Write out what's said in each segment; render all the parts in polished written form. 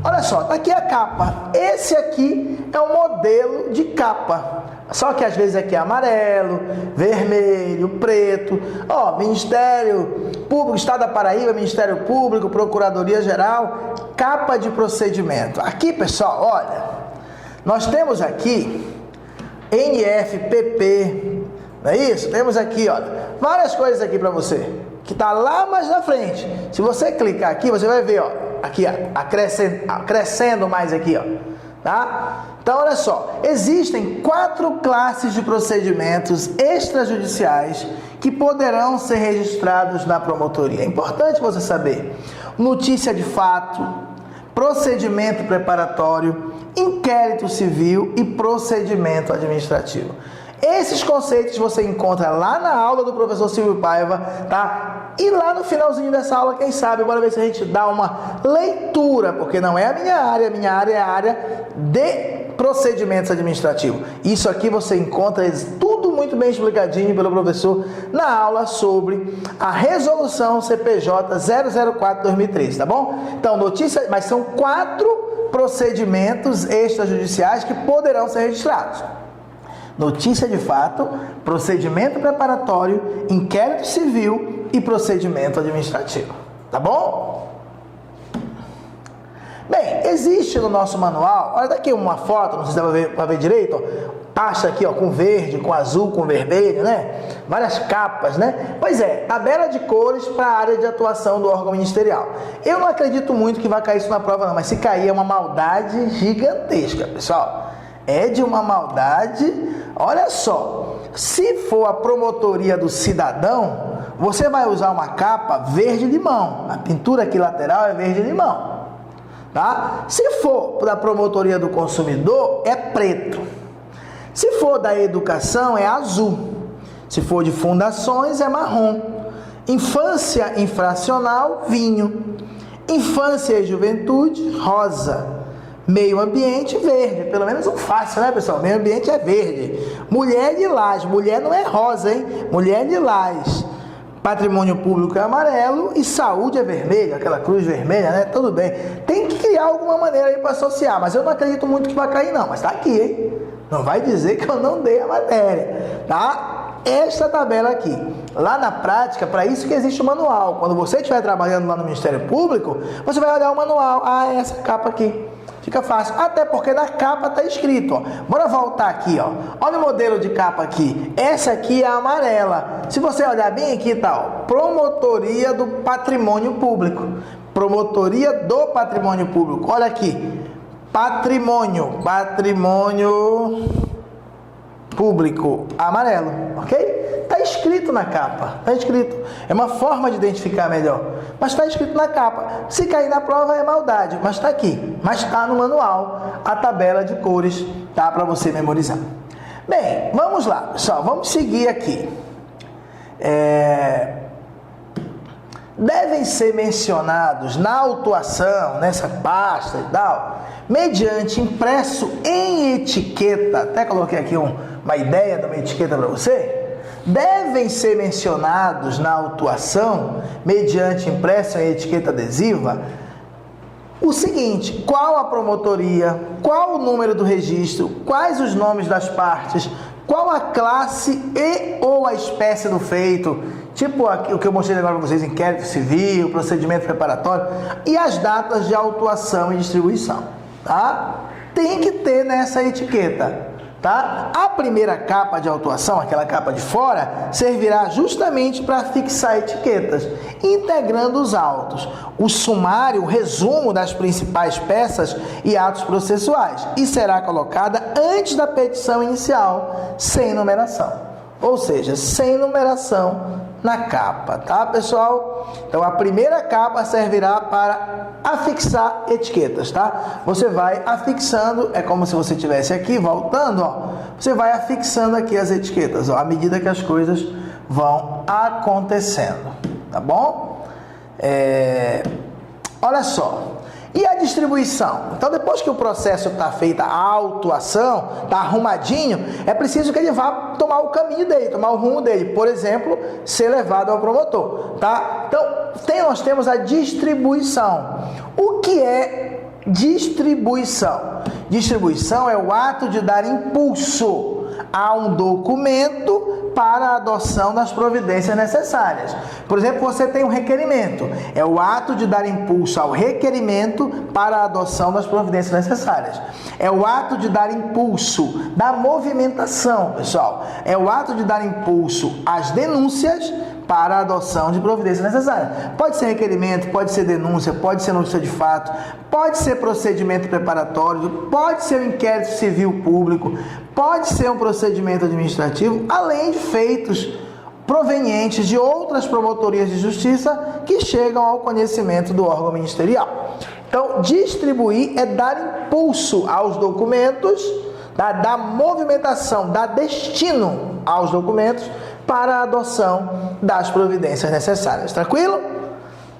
Olha só, tá aqui a capa. Esse aqui é o modelo de capa. Só que às vezes aqui é amarelo, vermelho, preto. Ó, Ministério Público, Estado da Paraíba, Ministério Público, Procuradoria Geral, capa de procedimento. Aqui, pessoal, olha, nós temos aqui NFPP, não é isso? Temos aqui, olha, várias coisas aqui para você, que tá lá mais na frente. Se você clicar aqui, você vai ver, ó, aqui, ó, acrescendo mais aqui, ó, tá? Então, olha só, existem 4 classes de procedimentos extrajudiciais que poderão ser registrados na promotoria. É importante você saber. Notícia de fato, procedimento preparatório, inquérito civil e procedimento administrativo. Esses conceitos você encontra lá na aula do professor Silvio Paiva, tá? E lá no finalzinho dessa aula, quem sabe, bora ver se a gente dá uma leitura, porque não é a minha área é a área de procedimentos administrativos. Isso aqui você encontra tudo muito bem explicadinho pelo professor na aula sobre a resolução CPJ 004/2013, tá bom? Então, notícia, mas são 4 procedimentos extrajudiciais que poderão ser registrados. Notícia de fato, procedimento preparatório, inquérito civil e procedimento administrativo. Tá bom? Bem, existe no nosso manual, olha daqui uma foto, não sei se dá para ver direito, ó, pasta aqui, ó, com verde, com azul, com vermelho, né? Várias capas, né? Pois é, tabela de cores para a área de atuação do órgão ministerial. Eu não acredito muito que vai cair isso na prova não, mas se cair é uma maldade gigantesca, pessoal. É de uma maldade, olha só, se for a promotoria do cidadão, você vai usar uma capa verde-limão, a pintura aqui lateral é verde-limão, tá? Se for da promotoria do consumidor, é preto. Se for da educação, é azul. Se for de fundações, é marrom. Infância infracional, vinho. Infância e juventude, rosa. Meio ambiente, verde. Pelo menos um fácil, né, pessoal? Meio ambiente é verde. Mulher lilás. Mulher não é rosa, hein? Mulher lilás. Patrimônio público é amarelo e saúde é vermelho, aquela cruz vermelha, né? Tudo bem. Tem que criar alguma maneira aí para associar, mas eu não acredito muito que vai cair, não. Mas tá aqui, hein? Não vai dizer que eu não dei a matéria, tá? Esta tabela aqui. Lá na prática, para isso que existe o manual. Quando você estiver trabalhando lá no Ministério Público, você vai olhar o manual. Ah, é essa capa aqui. Fica fácil, até porque na capa está escrito, ó. Bora voltar aqui, ó. Olha o modelo de capa aqui. Essa aqui é a amarela. Se você olhar bem aqui, tá, ó. Promotoria do Patrimônio Público. Promotoria do Patrimônio Público. Olha aqui. Patrimônio Público, amarelo, ok? Tá escrito na capa, tá escrito. É uma forma de identificar melhor, mas tá escrito na capa. Se cair na prova é maldade, mas tá aqui. Mas tá no manual a tabela de cores, tá? Para você memorizar. Bem, vamos lá, pessoal, vamos seguir aqui. Devem ser mencionados na autuação, nessa pasta e tal, mediante impresso em etiqueta, até coloquei aqui uma ideia de uma etiqueta para você, devem ser mencionados na autuação, mediante impresso em etiqueta adesiva, o seguinte: qual a promotoria, qual o número do registro, quais os nomes das partes, qual a classe e ou a espécie do feito, tipo aqui, o que eu mostrei agora para vocês, inquérito civil, procedimento preparatório, e as datas de autuação e distribuição, tá? Tem que ter nessa etiqueta, tá? A primeira capa de autuação, aquela capa de fora, servirá justamente para fixar etiquetas, integrando os autos, o sumário, o resumo das principais peças e atos processuais, e será colocada antes da petição inicial, sem numeração, ou seja, sem numeração na capa, tá, pessoal? Então, a primeira capa servirá para afixar etiquetas, tá? Você vai afixando, é como se você estivesse aqui, voltando, ó. Você vai afixando aqui as etiquetas, ó, à medida que as coisas vão acontecendo, tá bom? Olha só. E a distribuição? Então, depois que o processo está feita, a autuação, está arrumadinho, é preciso que ele vá tomar o caminho dele, tomar o rumo dele. Por exemplo, ser levado ao promotor, tá? Então, nós temos a distribuição. O que é Distribuição. Distribuição é o ato de dar impulso a um documento para a adoção das providências necessárias. Por exemplo, você tem um requerimento. É o ato de dar impulso ao requerimento para a adoção das providências necessárias. É o ato de dar impulso da movimentação, pessoal. É o ato de dar impulso às denúncias para a adoção de providências necessárias. Pode ser requerimento, pode ser denúncia, pode ser notícia de fato, pode ser procedimento preparatório, pode ser um inquérito civil público, pode ser um procedimento administrativo, além de feitos provenientes de outras promotorias de justiça que chegam ao conhecimento do órgão ministerial. Então, distribuir é dar impulso aos documentos, dar movimentação, dar destino aos documentos para a adoção das providências necessárias. Tranquilo?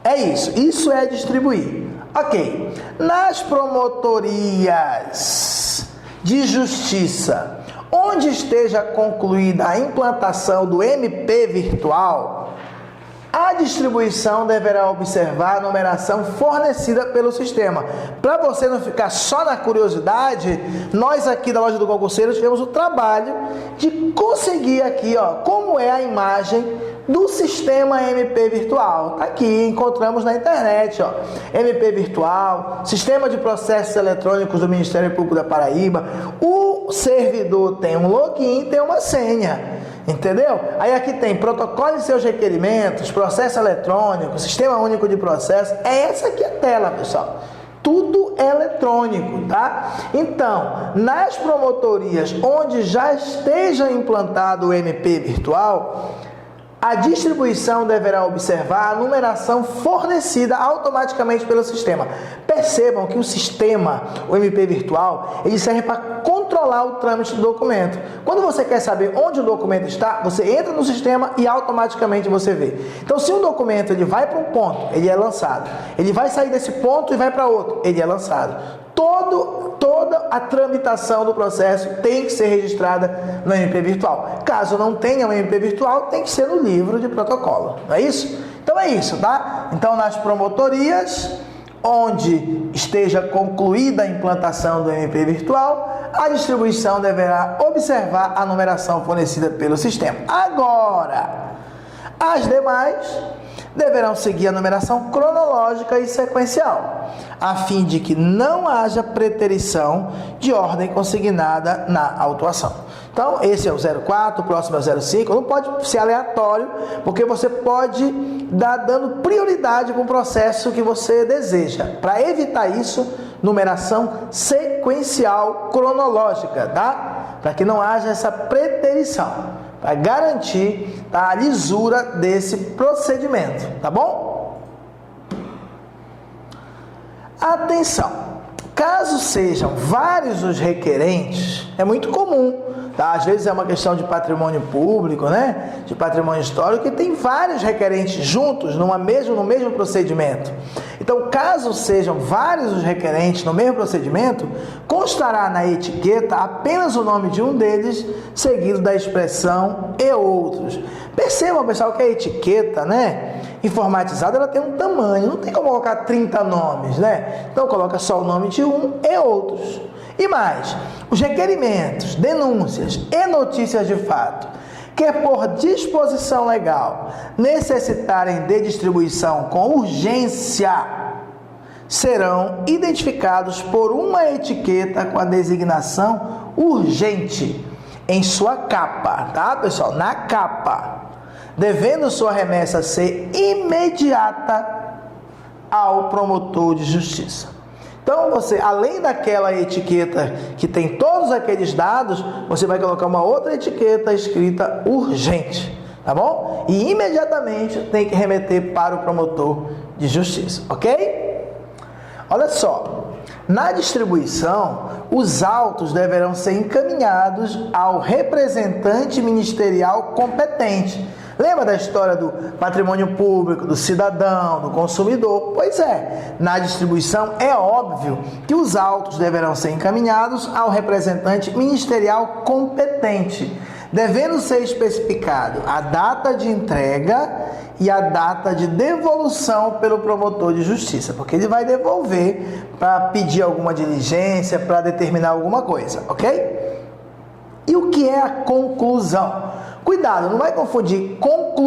É isso. Isso é distribuir. Ok. Nas promotorias de justiça, onde esteja concluída a implantação do MP virtual, a distribuição deverá observar a numeração fornecida pelo sistema. Para você não ficar só na curiosidade, nós aqui da Loja do Concurseiro tivemos o trabalho de conseguir aqui, ó, como é a imagem do sistema MP virtual. Tá aqui, encontramos na internet, ó, MP virtual, sistema de processos eletrônicos do Ministério Público da Paraíba. O servidor tem um login, tem uma senha. Entendeu? Aí aqui tem protocolo de seus requerimentos, processo eletrônico, sistema único de processo. É essa aqui a tela, pessoal. Tudo é eletrônico, tá? Então, nas promotorias onde já esteja implantado o MP virtual, a distribuição deverá observar a numeração fornecida automaticamente pelo sistema. Percebam que o sistema, o MP virtual, ele serve para controlar o trâmite do documento. Quando você quer saber onde o documento está, você entra no sistema e automaticamente você vê. Então, se um documento ele vai para um ponto, ele é lançado. Ele vai sair desse ponto e vai para outro, ele é lançado. Toda a tramitação do processo tem que ser registrada no MP virtual. Caso não tenha um MP virtual, tem que ser no livro de protocolo. Não é isso? Então é isso, tá? Então, nas promotorias onde esteja concluída a implantação do MP virtual, a distribuição deverá observar a numeração fornecida pelo sistema. Agora, as demais deverão seguir a numeração cronológica e sequencial, a fim de que não haja preterição de ordem consignada na autuação. Então, esse é o 04, o próximo é o 05, não pode ser aleatório, porque você pode dar dando prioridade para o processo que você deseja. Para evitar isso, numeração sequencial cronológica, tá? Para que não haja essa preterição, para garantir a lisura desse procedimento, tá bom? Atenção! Caso sejam vários os requerentes, é muito comum, tá? Às vezes é uma questão de patrimônio público, né? De patrimônio histórico, que tem vários requerentes juntos no mesmo procedimento. Então, caso sejam vários os requerentes no mesmo procedimento, constará na etiqueta apenas o nome de um deles, seguido da expressão "e outros". Percebam, pessoal, que a etiqueta, né, informatizada, ela tem um tamanho, não tem como colocar 30 nomes, né? Então, coloca só o nome de um "e outros". E mais, os requerimentos, denúncias e notícias de fato, que por disposição legal necessitarem de distribuição com urgência, serão identificados por uma etiqueta com a designação urgente em sua capa, tá, pessoal? Na capa, devendo sua remessa ser imediata ao promotor de justiça. Então, você, além daquela etiqueta que tem todos aqueles dados, você vai colocar uma outra etiqueta escrita urgente, tá bom? E imediatamente tem que remeter para o promotor de justiça, ok? Olha só, na distribuição, os autos deverão ser encaminhados ao representante ministerial competente. Lembra da história do patrimônio público, do cidadão, do consumidor? Pois é, na distribuição é óbvio que os autos deverão ser encaminhados ao representante ministerial competente, devendo ser especificado a data de entrega e a data de devolução pelo promotor de justiça, porque ele vai devolver para pedir alguma diligência, para determinar alguma coisa, ok? E o que é a conclusão? Cuidado, não vai confundir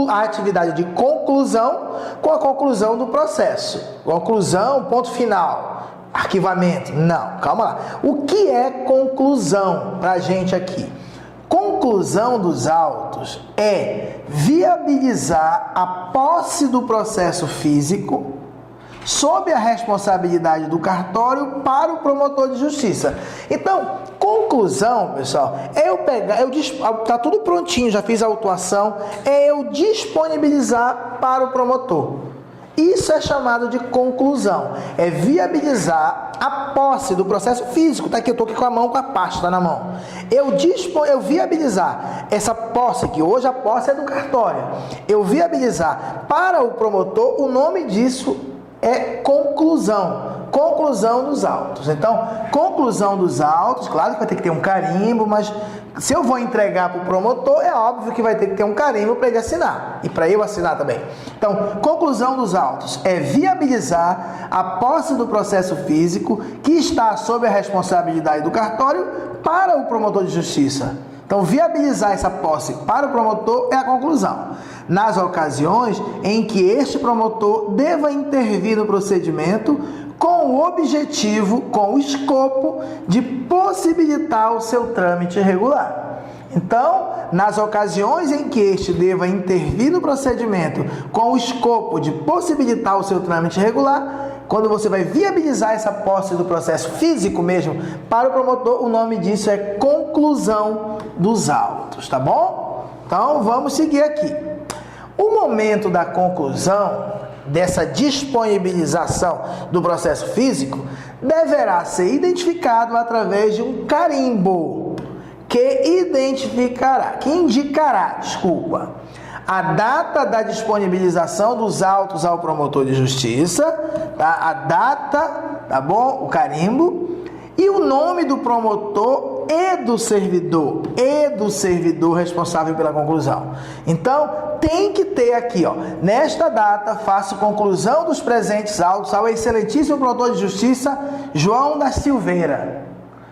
a atividade de conclusão com a conclusão do processo. Conclusão, ponto final, arquivamento. Não, calma lá. O que é conclusão para a gente aqui? Conclusão dos autos é viabilizar a posse do processo físico sob a responsabilidade do cartório para o promotor de justiça. Então, conclusão, pessoal, é eu pegar, tá tudo prontinho, já fiz a autuação, é eu disponibilizar para o promotor. Isso é chamado de conclusão, é viabilizar a posse do processo físico. Tá aqui, eu estou aqui com a mão, com a pasta na mão. Eu viabilizar essa posse, que hoje a posse é do cartório, eu viabilizar para o promotor, o nome disso é conclusão dos autos. Então, conclusão dos autos, claro que vai ter que ter um carimbo, mas se eu vou entregar para o promotor, é óbvio que vai ter que ter um carimbo para ele assinar, e para eu assinar também. Então, conclusão dos autos é viabilizar a posse do processo físico que está sob a responsabilidade do cartório para o promotor de justiça. Então, viabilizar essa posse para o promotor é a conclusão. Nas ocasiões em que este promotor deva intervir no procedimento com o objetivo, com o escopo de possibilitar o seu trâmite regular. Então, nas ocasiões em que este deva intervir no procedimento com o escopo de possibilitar o seu trâmite regular, quando você vai viabilizar essa posse do processo físico mesmo para o promotor, o nome disso é conclusão dos autos, tá bom? Então, vamos seguir aqui. O momento da conclusão dessa disponibilização do processo físico deverá ser identificado através de um carimbo que indicará a data da disponibilização dos autos ao promotor de justiça, tá? A data, tá bom? O carimbo e o nome do promotor e do servidor responsável pela conclusão. Então, tem que ter aqui, ó, nesta data, faço conclusão dos presentes autos ao excelentíssimo promotor de justiça João da Silveira.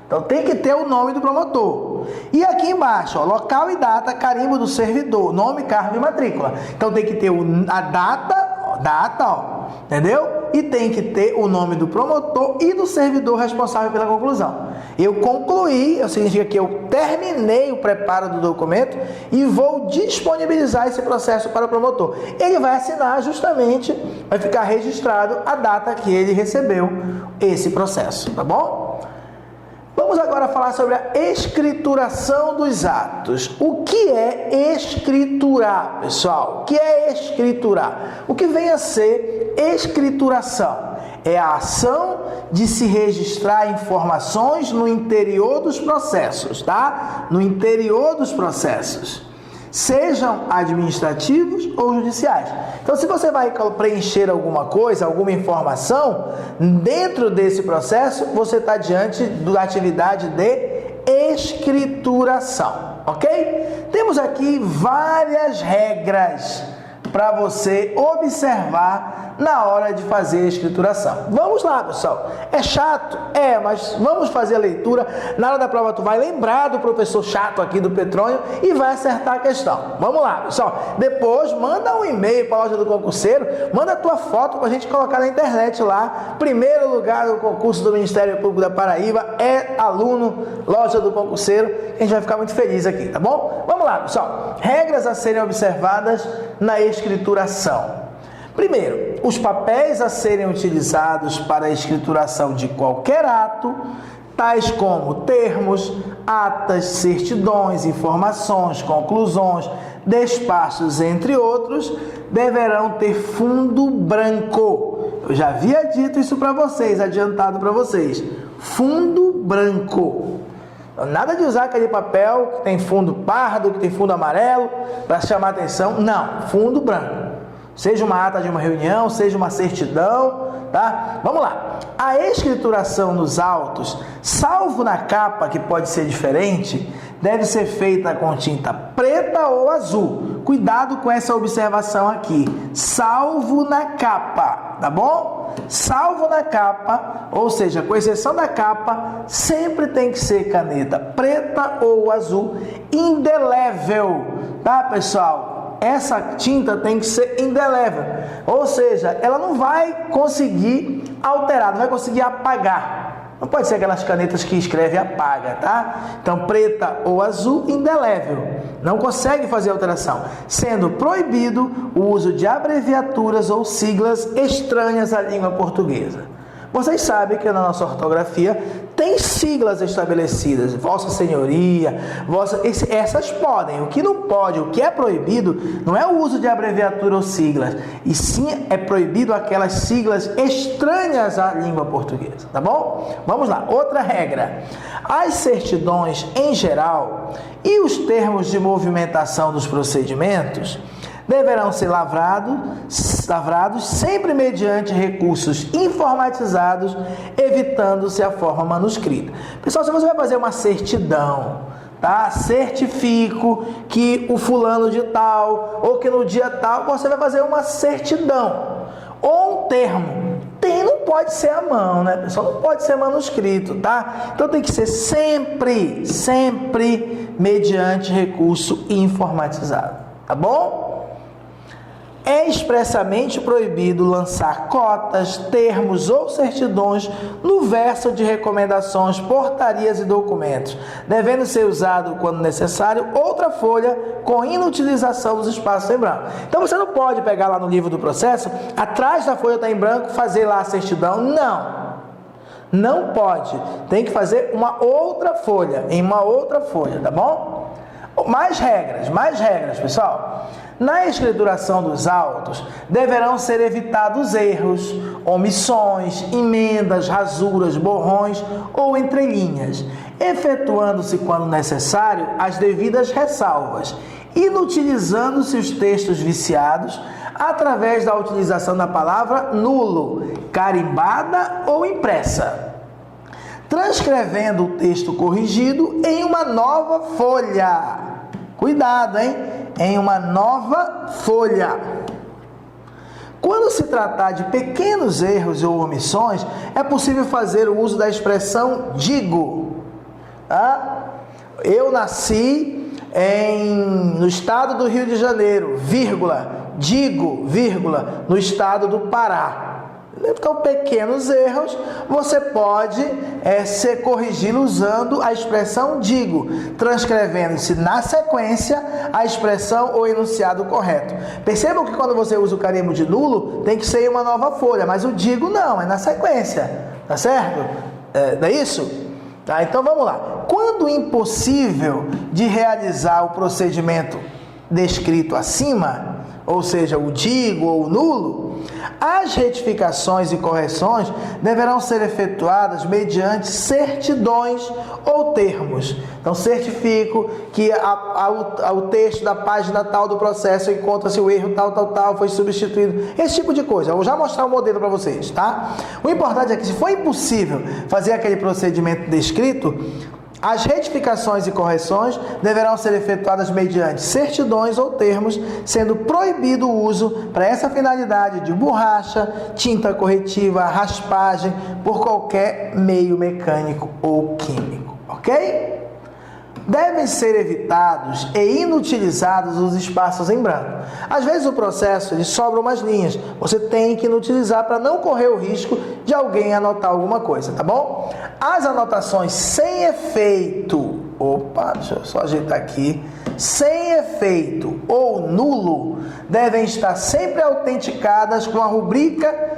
Então, tem que ter o nome do promotor. E aqui embaixo, ó, local e data, carimbo do servidor, nome, cargo e matrícula. Então, tem que ter a data, ó, entendeu? E tem que ter o nome do promotor e do servidor responsável pela conclusão. Eu concluí, significa que eu terminei o preparo do documento e vou disponibilizar esse processo para o promotor. Ele vai assinar justamente, vai ficar registrado a data que ele recebeu esse processo, tá bom? Vamos agora falar sobre a escrituração dos atos. O que é escriturar, pessoal? O que é escriturar? O que vem a ser escrituração? É a ação de se registrar informações no interior dos processos, tá? No interior dos processos, sejam administrativos ou judiciais. Então, se você vai preencher alguma coisa, alguma informação, dentro desse processo, você está diante da atividade de escrituração, ok? Temos aqui várias regras para você observar na hora de fazer a escrituração. Vamos lá, pessoal. É chato? É, mas vamos fazer a leitura. Na hora da prova, tu vai lembrar do professor chato aqui do Petrônio e vai acertar a questão. Vamos lá, pessoal. Depois, manda um e-mail para a Loja do Concurseiro, manda a tua foto para a gente colocar na internet lá. Primeiro lugar do concurso do Ministério Público da Paraíba é aluno Loja do Concurseiro. A gente vai ficar muito feliz aqui, tá bom? Vamos lá, pessoal. Regras a serem observadas na escrituração. Primeiro, os papéis a serem utilizados para a escrituração de qualquer ato, tais como termos, atas, certidões, informações, conclusões, despachos, entre outros, deverão ter fundo branco. Eu já havia dito isso para vocês, adiantado para vocês. Fundo branco. Nada de usar aquele papel que tem fundo pardo, que tem fundo amarelo, para chamar atenção. Não, fundo branco. Seja uma ata de uma reunião, seja uma certidão, tá? Vamos lá. A escrituração nos autos, salvo na capa, que pode ser diferente, deve ser feita com tinta preta ou azul. Cuidado com essa observação aqui, salvo na capa, tá bom? Salvo na capa, ou seja, com exceção da capa, sempre tem que ser caneta preta ou azul, indelével, tá, pessoal? Essa tinta tem que ser indelével, ou seja, ela não vai conseguir alterar, não vai conseguir apagar. Não pode ser aquelas canetas que escreve e apaga, tá? Então, preta ou azul, indelével. Não consegue fazer alteração. Sendo proibido o uso de abreviaturas ou siglas estranhas à língua portuguesa. Vocês sabem que na nossa ortografia tem siglas estabelecidas. Vossa Senhoria, essas podem. O que não pode, o que é proibido, não é o uso de abreviatura ou siglas, e sim é proibido aquelas siglas estranhas à língua portuguesa, tá bom? Vamos lá, outra regra. As certidões em geral e os termos de movimentação dos procedimentos deverão ser lavrados sempre mediante recursos informatizados, evitando-se a forma manuscrita. Pessoal, se você vai fazer uma certidão, tá? Certifico que o fulano de tal, ou que no dia tal, você vai fazer uma certidão, ou um termo. Não pode ser à mão, né, pessoal? Não pode ser manuscrito, tá? Então tem que ser sempre mediante recurso informatizado, tá bom? É expressamente proibido lançar cotas, termos ou certidões no verso de recomendações, portarias e documentos, devendo ser usado, quando necessário, outra folha com inutilização dos espaços em branco. Então você não pode pegar lá no livro do processo, atrás da folha está em branco, fazer lá a certidão. Não pode. Tem que fazer uma outra folha, em uma outra folha, tá bom? Mais regras, pessoal. Na escrituração dos autos, deverão ser evitados erros, omissões, emendas, rasuras, borrões ou entrelinhas, efetuando-se, quando necessário, as devidas ressalvas, inutilizando-se os textos viciados através da utilização da palavra nulo, carimbada ou impressa, transcrevendo o texto corrigido em uma nova folha. Cuidado, hein? Em uma nova folha. Quando se tratar de pequenos erros ou omissões, é possível fazer o uso da expressão digo. Tá? Eu nasci no estado do Rio de Janeiro, vírgula, digo, vírgula, no estado do Pará. Então, pequenos erros, você pode corrigi-lo usando a expressão digo, transcrevendo-se na sequência a expressão ou enunciado correto. Percebam que quando você usa o carimbo de nulo, tem que ser em uma nova folha, mas o digo não, é na sequência, tá certo? Não é isso? Tá, então vamos lá. Quando impossível de realizar o procedimento descrito acima, ou seja, o digo ou o nulo, as retificações e correções deverão ser efetuadas mediante certidões ou termos. Então, certifico que o texto da página tal do processo encontra-se o erro tal, foi substituído. Esse tipo de coisa. Eu vou já mostrar o modelo para vocês, tá? O importante é que, se for impossível fazer aquele procedimento descrito, as retificações e correções deverão ser efetuadas mediante certidões ou termos, sendo proibido o uso para essa finalidade de borracha, tinta corretiva, raspagem, por qualquer meio mecânico ou químico, ok? Devem ser evitados e inutilizados os espaços em branco. Às vezes o processo ele sobra umas linhas, você tem que inutilizar para não correr o risco de alguém anotar alguma coisa, tá bom? As anotações sem efeito, deixa eu só ajeitar aqui, sem efeito ou nulo, devem estar sempre autenticadas com a rubrica,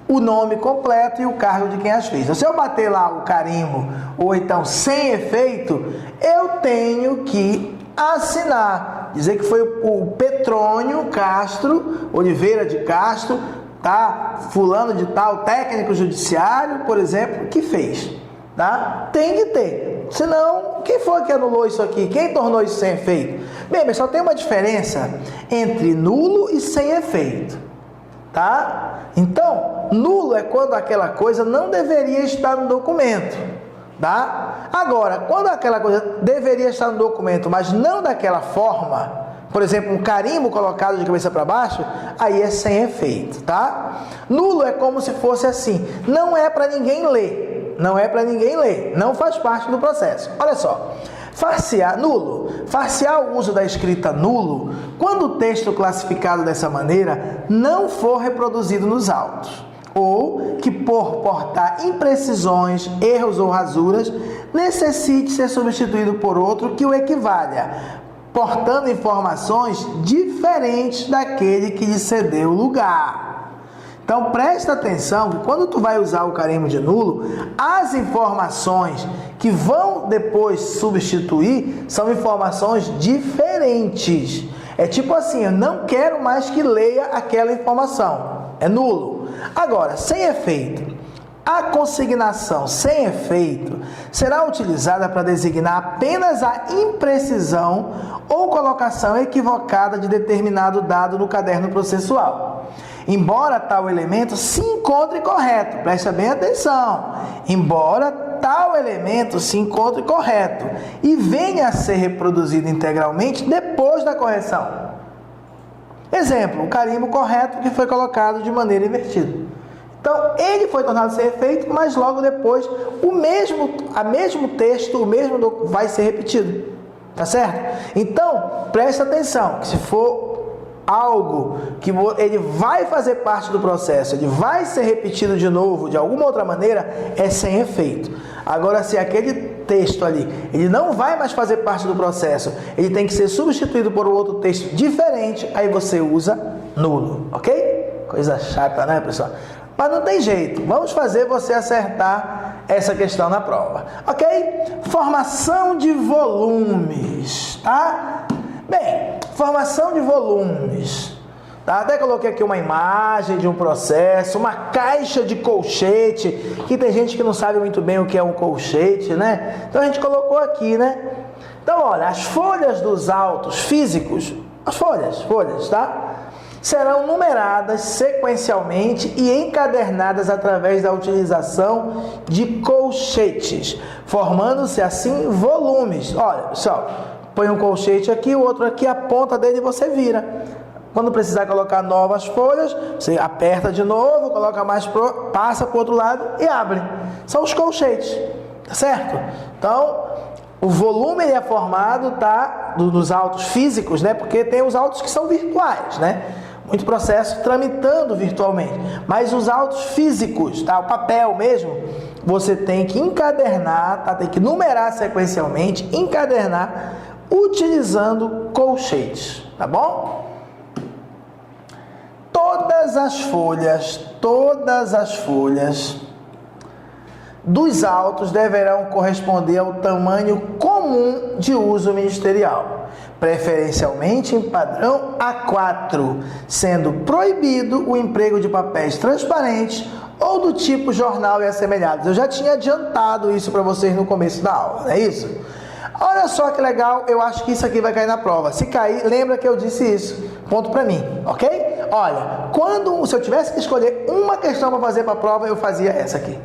o nome completo e o cargo de quem as fez. Então, se eu bater lá o carimbo, ou então sem efeito, eu tenho que assinar, dizer que foi o Petrônio Castro, Oliveira de Castro, tá? Fulano de tal, técnico judiciário, por exemplo, que fez, tá? Tem que ter. Senão, quem foi que anulou isso aqui? Quem tornou isso sem efeito? Bem, pessoal, tem uma diferença entre nulo e sem efeito, tá? Então, nulo é quando aquela coisa não deveria estar no documento. tá? Agora, quando aquela coisa deveria estar no documento, mas não daquela forma, por exemplo, um carimbo colocado de cabeça para baixo, aí é sem efeito, tá? Nulo é como se fosse assim, não é para ninguém ler, não é para ninguém ler, não faz parte do processo. Olha só, nulo, far-se-á o uso da escrita nulo quando o texto classificado dessa maneira não for reproduzido nos autos, ou que por portar imprecisões, erros ou rasuras, necessite ser substituído por outro que o equivalha, portando informações diferentes daquele que lhe cedeu o lugar. Então presta atenção que quando tu vai usar o carimbo de nulo, as informações que vão depois substituir são informações diferentes. É tipo assim, eu não quero mais que leia aquela informação. É nulo. Agora, sem efeito. A consignação sem efeito será utilizada para designar apenas a imprecisão ou colocação equivocada de determinado dado no caderno processual. Embora tal elemento se encontre correto, presta bem atenção, embora tal elemento se encontre correto e venha a ser reproduzido integralmente depois da correção. Exemplo, o carimbo correto que foi colocado de maneira invertida. Então, ele foi tornado sem efeito, mas logo depois o mesmo texto, vai ser repetido. Tá certo? Então, presta atenção, que se for algo que ele vai fazer parte do processo, ele vai ser repetido de novo, de alguma outra maneira, é sem efeito. Agora, se aquele texto ali, ele não vai mais fazer parte do processo, ele tem que ser substituído por um outro texto diferente, aí você usa nulo, ok? Coisa chata, né, pessoal? Mas não tem jeito, vamos fazer você acertar essa questão na prova, ok? Formação de volumes, tá? Bem, formação de volumes, tá? Até coloquei aqui uma imagem de um processo, uma caixa de colchete, que tem gente que não sabe muito bem o que é um colchete, né? Então a gente colocou aqui, né? Então, olha, as folhas dos autos físicos, as folhas, tá? Serão numeradas sequencialmente e encadernadas através da utilização de colchetes, formando-se assim volumes. Olha, pessoal, põe um colchete aqui, o outro aqui, a ponta dele você vira. Quando precisar colocar novas folhas, você aperta de novo, coloca mais, passa para o outro lado e abre. São os colchetes, tá certo? Então, o volume é formado, tá, dos autos físicos, né? Porque tem os autos que são virtuais, né? Muito processo tramitando virtualmente. Mas os autos físicos, tá? O papel mesmo, você tem que encadernar, tá? Tem que numerar sequencialmente, encadernar, utilizando colchetes, tá bom? Todas as folhas dos autos deverão corresponder ao tamanho comum de uso ministerial, preferencialmente em padrão A4, sendo proibido o emprego de papéis transparentes ou do tipo jornal e assemelhados. Eu já tinha adiantado isso para vocês no começo da aula, não é isso? Olha só que legal, eu acho que isso aqui vai cair na prova. Se cair, lembra que eu disse isso. Ponto para mim, ok? Olha, se eu tivesse que escolher uma questão para fazer para a prova, eu fazia essa aqui.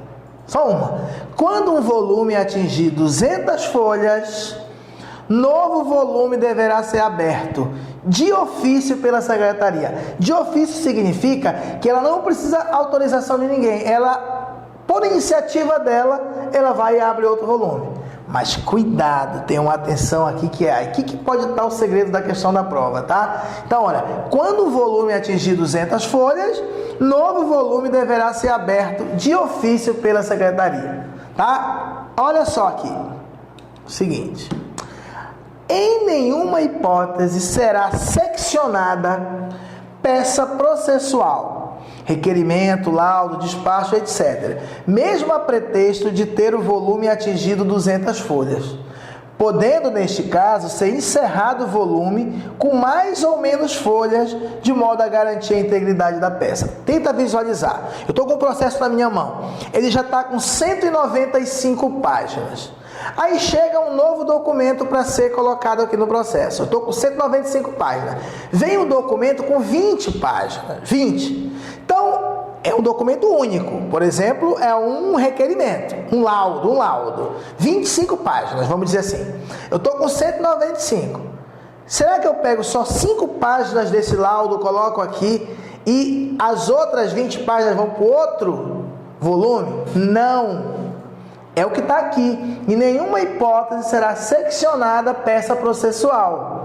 Só uma. Quando um volume atingir 200 folhas, novo volume deverá ser aberto de ofício pela secretaria. De ofício significa que ela não precisa autorização de ninguém. Ela, por iniciativa dela, ela vai e abre outro volume. Mas cuidado, tem uma atenção aqui que é aqui que pode estar o segredo da questão da prova, tá? Então, olha, quando o volume atingir 200 folhas, novo volume deverá ser aberto de ofício pela secretaria, tá? Olha só aqui, o seguinte, em nenhuma hipótese será seccionada peça processual, requerimento, laudo, despacho, etc., mesmo a pretexto de ter o volume atingido 200 folhas, podendo, neste caso, ser encerrado o volume com mais ou menos folhas, de modo a garantir a integridade da peça. Tenta visualizar. Eu estou com o processo na minha mão. Ele já está com 195 páginas. Aí chega um novo documento para ser colocado aqui no processo. Eu estou com 195 páginas. Vem um documento com 20 páginas. 20. Então, é um documento único. Por exemplo, é um requerimento, um laudo. 25 páginas, vamos dizer assim. Eu estou com 195. Será que eu pego só 5 páginas desse laudo, coloco aqui e as outras 20 páginas vão para o outro volume? Não. É o que está aqui. Em nenhuma hipótese será seccionada a peça processual.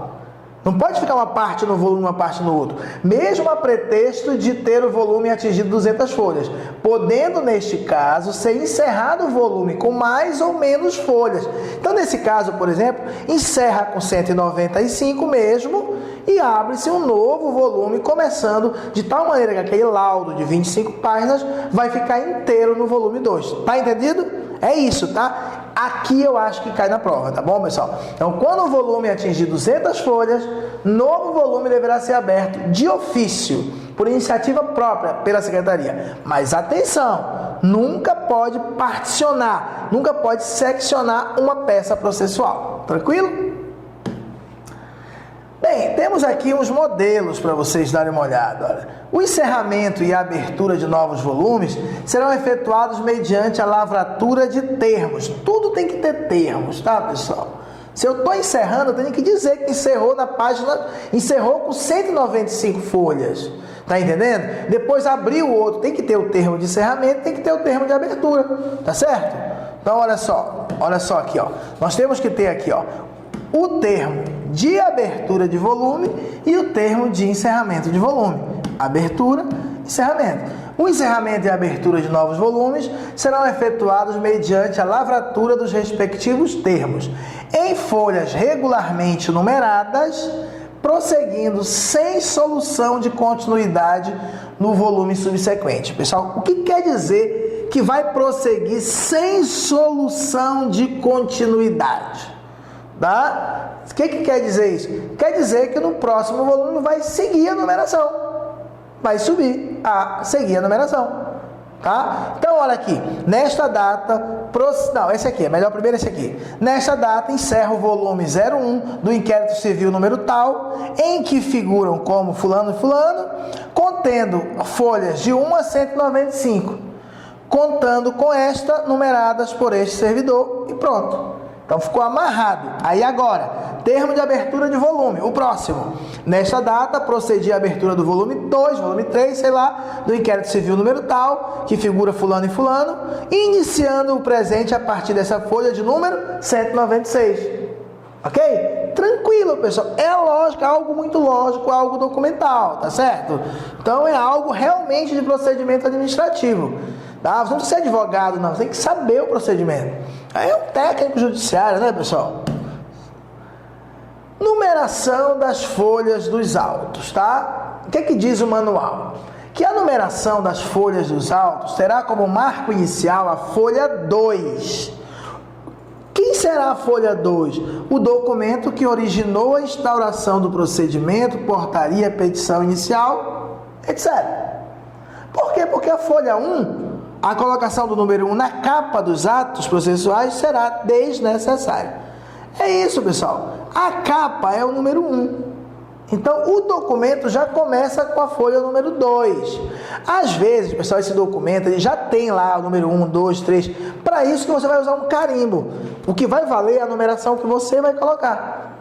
Não pode ficar uma parte no volume, uma parte no outro. Mesmo a pretexto de ter o volume atingido 200 folhas. Podendo, neste caso, ser encerrado o volume com mais ou menos folhas. Então, nesse caso, por exemplo, encerra com 195 mesmo e abre-se um novo volume, começando de tal maneira que aquele laudo de 25 páginas vai ficar inteiro no volume 2. Tá entendido? É isso, tá? Aqui eu acho que cai na prova, tá bom, pessoal? Então, quando o volume atingir 200 folhas, novo volume deverá ser aberto de ofício, por iniciativa própria pela secretaria. Mas atenção, nunca pode particionar, nunca pode seccionar uma peça processual. Tranquilo? Bem, temos aqui uns modelos para vocês darem uma olhada. Olha. O encerramento e a abertura de novos volumes serão efetuados mediante a lavratura de termos. Tudo tem que ter termos, tá, pessoal? Se eu estou encerrando, eu tenho que dizer que encerrou na página, encerrou com 195 folhas. Tá entendendo? Depois abriu o outro, tem que ter o termo de encerramento, tem que ter o termo de abertura, tá certo? Então, olha só aqui, ó. Nós temos que ter aqui, ó, o termo de abertura de volume e o termo de encerramento de volume. Abertura, encerramento. O encerramento e a abertura de novos volumes serão efetuados mediante a lavratura dos respectivos termos, em folhas regularmente numeradas, prosseguindo sem solução de continuidade no volume subsequente. Pessoal, o que quer dizer que vai prosseguir sem solução de continuidade? Tá? O que quer dizer isso? Quer dizer que no próximo volume vai seguir a numeração. Vai subir a seguir a numeração. Tá? Então, olha aqui. Nesta data... Não, esse aqui. É melhor primeiro esse aqui. Nesta data, encerra o volume 01 do inquérito civil número tal, em que figuram como fulano e fulano, contendo folhas de 1 a 195, contando com esta numeradas por este servidor e pronto. Então, ficou amarrado. Aí agora, termo de abertura de volume, o próximo. Nesta data, procedi a abertura do volume 2, volume 3, sei lá, do inquérito civil número tal, que figura fulano e fulano, iniciando o presente a partir dessa folha de número 196. Ok? Tranquilo, pessoal. É lógico, algo muito lógico, algo documental, tá certo? Então, é algo realmente de procedimento administrativo. Tá? Você não precisa ser advogado, não. Você tem que saber o procedimento. Aí é um técnico judiciário, né, pessoal? Numeração das folhas dos autos, tá? O que é que diz o manual? Que a numeração das folhas dos autos terá como marco inicial a folha 2. Quem será a folha 2? O documento que originou a instauração do procedimento, portaria, petição inicial, etc. Por quê? Porque a folha 1... a colocação do número 1 na capa dos atos processuais será desnecessária. É isso, pessoal. A capa é o número 1. Então, o documento já começa com a folha número 2. Às vezes, pessoal, esse documento ele já tem lá o número 1, 2, 3. Para isso que você vai usar um carimbo. O que vai valer é a numeração que você vai colocar.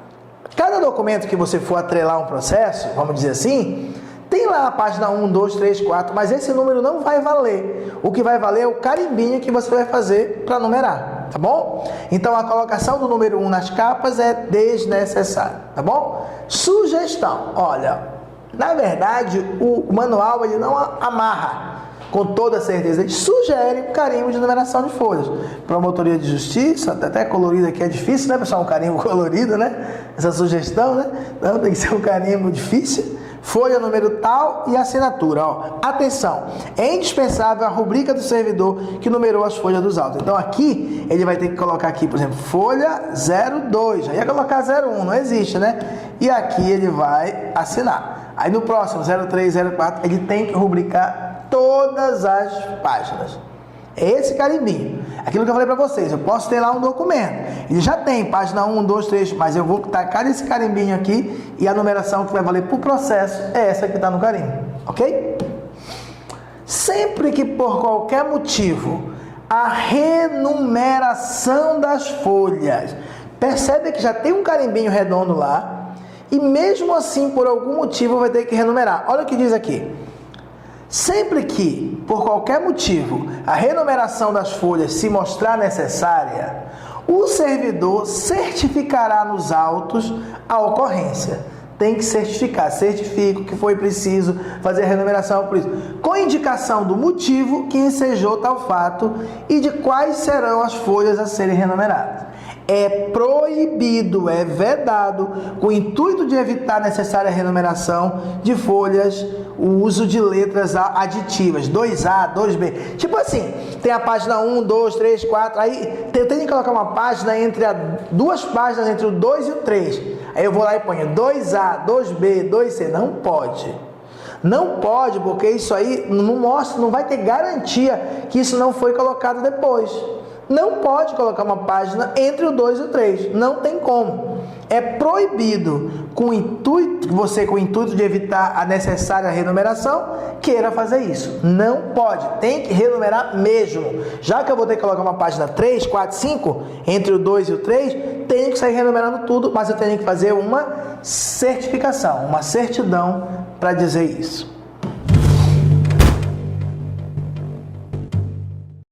Cada documento que você for atrelar um processo, vamos dizer assim... tem lá a página 1, 2, 3, 4, mas esse número não vai valer. O que vai valer é o carimbinho que você vai fazer para numerar, tá bom? Então, a colocação do número 1 nas capas é desnecessária, tá bom? Sugestão, olha, na verdade, o manual ele não amarra com toda certeza, ele sugere um carimbo de numeração de folhas. Promotoria de Justiça, até colorido aqui é difícil, né, pessoal? Um carimbo colorido, né? Essa sugestão, né? Então, tem que ser um carimbo difícil. Folha número tal e assinatura. Ó. Atenção, é indispensável a rubrica do servidor que numerou as folhas dos autos. Então aqui, ele vai ter que colocar aqui, por exemplo, folha 02. Já ia colocar 01, não existe, né? E aqui ele vai assinar. Aí no próximo, 03, 04, ele tem que rubricar todas as páginas. É esse carimbinho. Aquilo que eu falei para vocês, eu posso ter lá um documento. Ele já tem página 1, 2, 3, mas eu vou tacar esse carimbinho aqui e a numeração que vai valer para o processo é essa que está no carimbo. Ok? Sempre que por qualquer motivo a renumeração das folhas, percebe que já tem um carimbinho redondo lá, e mesmo assim por algum motivo vai ter que renumerar. Olha o que diz aqui. Sempre que, por qualquer motivo, a renumeração das folhas se mostrar necessária, o servidor certificará nos autos a ocorrência. Tem que certificar, certifico que foi preciso fazer a renumeração por isso, com indicação do motivo que ensejou tal fato e de quais serão as folhas a serem renumeradas. É proibido, é vedado, com o intuito de evitar a necessária renumeração de folhas, o uso de letras aditivas, 2A, 2B. Tipo assim, tem a página 1, 2, 3, 4, aí tem que colocar uma página entre duas páginas, entre o 2 e o 3. Aí eu vou lá e ponho 2A, 2B, 2C. Não pode. Não pode, porque isso aí não mostra, não vai ter garantia que isso não foi colocado depois. Não pode colocar uma página entre o 2 e o 3. Não tem como. É proibido, com o intuito de evitar a necessária renumeração, queira fazer isso. Não pode. Tem que renumerar mesmo. Já que eu vou ter que colocar uma página 3, 4, 5, entre o 2 e o 3, tenho que sair renumerando tudo, mas eu tenho que fazer uma certificação, uma certidão para dizer isso.